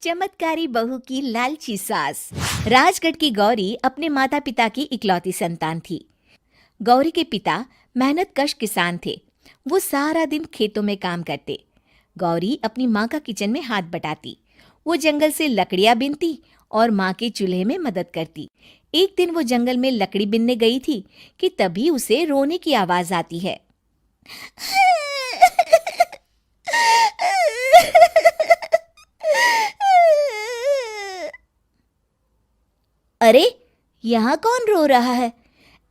चमत्कारी बहू की लालची सास। राजगढ़ की गौरी अपने माता पिता की इकलौती संतान थी। गौरी के पिता मेहनत कश किसान थे। वो सारा दिन खेतों में काम करते। गौरी अपनी माँ का किचन में हाथ बटाती। वो जंगल से लकड़ियाँ बीनती और माँ के चूल्हे में मदद करती। एक दिन वो जंगल में लकड़ी बीनने गई थी कि तभी उसे रोने की आवाज आती है। अरे, यहाँ कौन रो रहा है?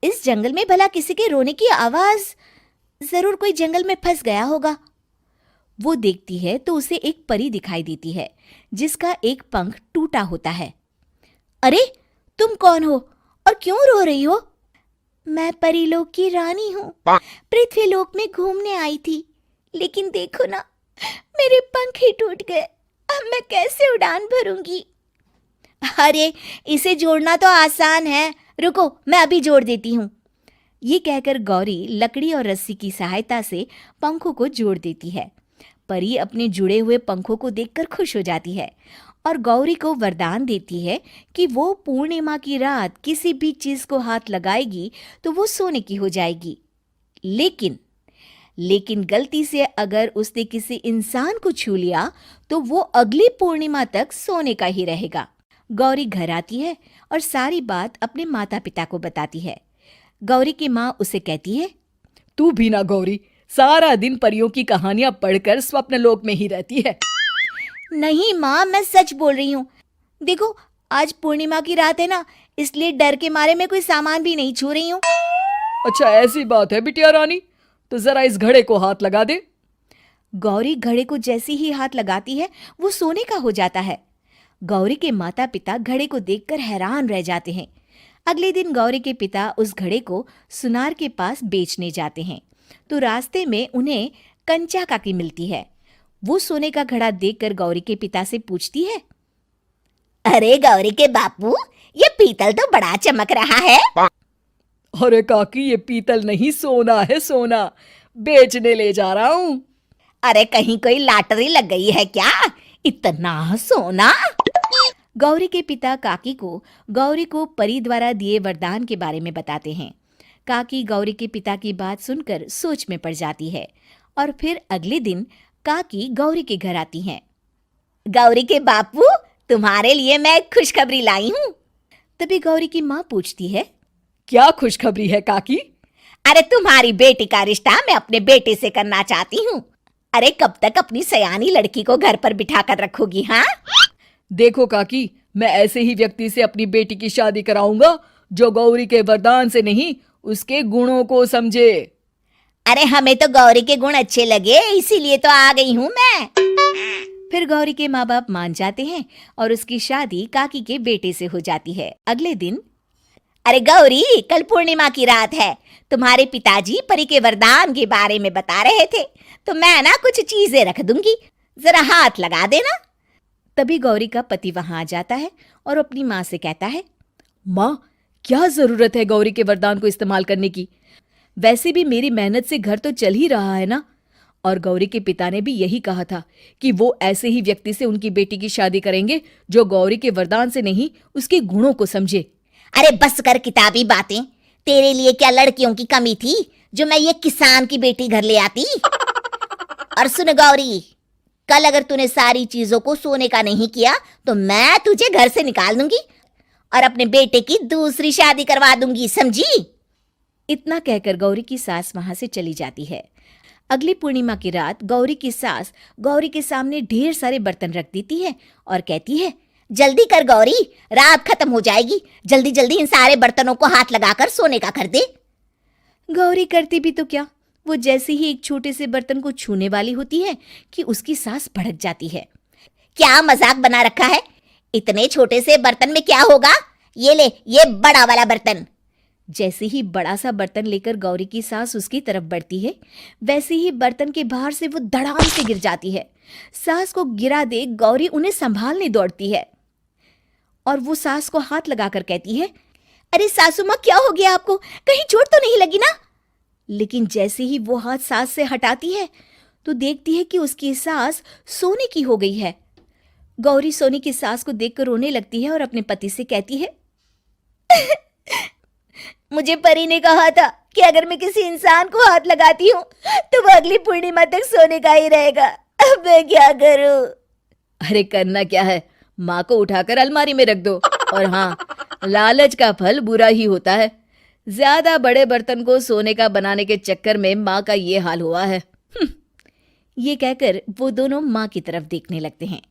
इस जंगल में भला किसी के रोने की आवाज? जरूर कोई जंगल में फंस गया होगा। वो देखती है तो उसे एक परी दिखाई देती है जिसका एक पंख टूटा होता है। अरे, तुम कौन हो और क्यों रो रही हो? मैं परीलोक की रानी हूँ। पृथ्वीलोक में घूमने आई थी, लेकिन देखो ना, मेरे पंख ही टूट गए। अब मैं कैसे उड़ान भरूंगी? अरे, इसे जोड़ना तो आसान है। रुको, मैं अभी जोड़ देती हूँ। ये कहकर गौरी लकड़ी और रस्सी की सहायता से पंखों को जोड़ देती है। परी अपने जुड़े हुए पंखों को देखकर खुश हो जाती है और गौरी को वरदान देती है कि वो पूर्णिमा की रात किसी भी चीज को हाथ लगाएगी तो वो सोने की हो जाएगी। लेकिन गलती से अगर उसने किसी इंसान को छू लिया तो वो अगली पूर्णिमा तक सोने का ही रहेगा। गौरी घर आती है और सारी बात अपने माता पिता को बताती है। गौरी की माँ उसे कहती है, तू भी ना गौरी, सारा दिन परियों की कहानियां पढ़कर स्वप्न लोक में ही रहती है। नहीं माँ, मैं सच बोल रही हूँ। देखो, आज पूर्णिमा की रात है ना, इसलिए डर के मारे मैं कोई सामान भी नहीं छू रही हूँ। अच्छा, ऐसी बात है बिटिया रानी, तो जरा इस घड़े को हाथ लगा दे। गौरी घड़े को जैसे ही हाथ लगाती है वो सोने का हो जाता है। गौरी के माता पिता घड़े को देखकर हैरान रह जाते हैं। अगले दिन गौरी के पिता उस घड़े को सुनार के पास बेचने जाते हैं तो रास्ते में उन्हें कंचा काकी मिलती है। वो सोने का घड़ा देखकर गौरी के पिता से पूछती है, अरे गौरी के बापू, ये पीतल तो बड़ा चमक रहा है। अरे काकी, ये पीतल नहीं, सोना है, सोना। बेचने ले जा रहा हूँ। अरे, कहीं कोई लॉटरी लग गई है क्या? इतना सोना? गौरी के पिता काकी को गौरी को परी द्वारा दिए वरदान के बारे में बताते हैं। काकी गौरी के पिता की बात सुनकर सोच में पड़ जाती है और फिर अगले दिन काकी गौरी के घर आती हैं। गौरी के बापू, तुम्हारे लिए मैं एक खुशखबरी लाई हूँ। तभी गौरी की माँ पूछती है, क्या खुशखबरी है काकी? अरे, तुम्हारी बेटी का रिश्ता मैं अपने बेटे से करना चाहती हूँ। अरे, कब तक अपनी सयानी लड़की को घर पर बिठा कर रखोगी? हाँ, देखो काकी, मैं ऐसे ही व्यक्ति से अपनी बेटी की शादी कराऊंगा जो गौरी के वरदान से नहीं, उसके गुणों को समझे। अरे, हमें तो गौरी के गुण अच्छे लगे, इसीलिए तो आ गई हूँ मैं। फिर गौरी के माँ बाप मान जाते हैं और उसकी शादी काकी के बेटे से हो जाती है। अगले दिन, अरे गौरी, कल पूर्णिमा की रात है। तुम्हारे पिताजी परी के वरदान के बारे में बता रहे थे, तो मैं ना कुछ चीजें रख दूंगी, जरा हाथ लगा देना। तभी गौरी का पति वहां आ जाता है और अपनी माँ से कहता है, माँ, क्या जरूरत है गौरी के वरदान को इस्तेमाल करने की? वैसे भी मेरी मेहनत से घर तो चल ही रहा है ना। और गौरी के पिता ने भी यही कहा था कि वो ऐसे ही व्यक्ति से उनकी बेटी की शादी करेंगे जो गौरी के वरदान से नहीं, उसके गुणों को समझे। अरे बस कर किताबी बातें। तेरे लिए क्या लड़कियों की कमी थी जो मैं ये किसान की बेटी घर ले आती? और सुन गौरी, कल अगर तूने सारी चीजों को सोने का नहीं किया तो मैं तुझे घर से निकाल दूंगी और अपने बेटे की दूसरी शादी करवा दूंगी, समझी? इतना कहकर गौरी की सास वहां से चली जाती है। अगली पूर्णिमा की रात गौरी की सास गौरी के सामने ढेर सारे बर्तन रख देती है और कहती है, जल्दी कर गौरी, रात खत्म हो जाएगी। जल्दी जल्दी इन सारे बर्तनों को हाथ लगाकर सोने का कर दे। गौरी करती भी तो क्या, वो जैसे ही एक छोटे से बर्तन को छूने वाली होती है कि उसकी सास भड़क जाती है। क्या मजाक बना रखा है? इतने छोटे से बर्तन में क्या होगा? ये ले, ये बड़ा वाला बर्तन। जैसे ही बड़ा सा बर्तन लेकर गौरी की सास उसकी तरफ बढ़ती है, वैसे ही बर्तन के बाहर से वो धड़ाम से गिर जाती है। सास को गिरा देख गौरी उन्हें संभालने दौड़ती है और वो सास को हाथ लगाकर कहती है, अरे सासू माँ, क्या हो गया आपको? कहीं चोट तो नहीं लगी ना? लेकिन जैसे ही वो हाथ सास से हटाती है तो देखती है कि उसकी सास सोने की हो गई है। गौरी सोनी की सास को देखकर रोने लगती है और अपने पति से कहती है, मुझे परी ने कहा था कि अगर मैं किसी इंसान को हाथ लगाती हूँ तो वो अगली पूर्णिमा तक सोने का ही रहेगा। अब मैं क्या करूँ? अरे करना क्या है, माँ को उठाकर अलमारी में रख दो। और हाँ, लालच का फल बुरा ही होता है। ज्यादा बड़े बर्तन को सोने का बनाने के चक्कर में माँ का ये हाल हुआ है। ये कहकर वो दोनों माँ की तरफ देखने लगते हैं।